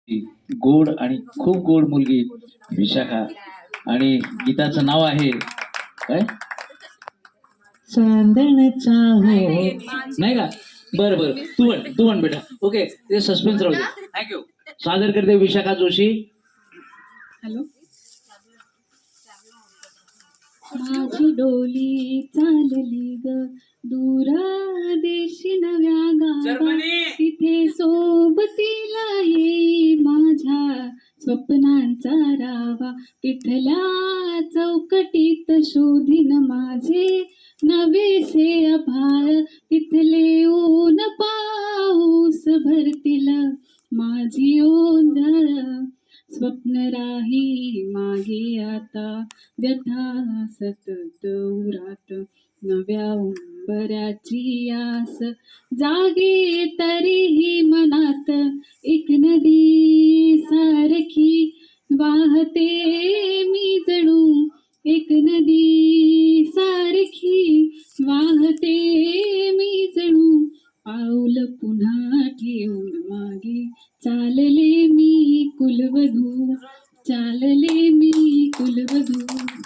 गोड आणि खूप गोड मुलगी विशाखा आणि गीताचं नाव आहे काय चांदण्याचा हो नाही का बरं बरं तू म्हण बेटा ओके ते सस्पेन्स राहू दे थँक्यू सादर करते विशाखा जोशी हॅलो माझी डोली चालली ग दूरा देशी नव्या गावा तिथे सोबतीला ये माझ्या स्वप्नांचा रावा तिथल्या चौकटीत शोधीन माझे नवेसे आभाळ तिथले ऊन पाऊस भरतील माझी ओंजळ स्वप्न राही मागे आता व्यथा सतत उरात नव्या उंबऱ्याची आस जागे तरीही मनात एक नदी सारखी वाहते मी जणू एक नदी सारखी वाहते मी जणू पाऊल पुन्हा ठेवून मागे चालले मी कुलवधू चालले मी कुलवधू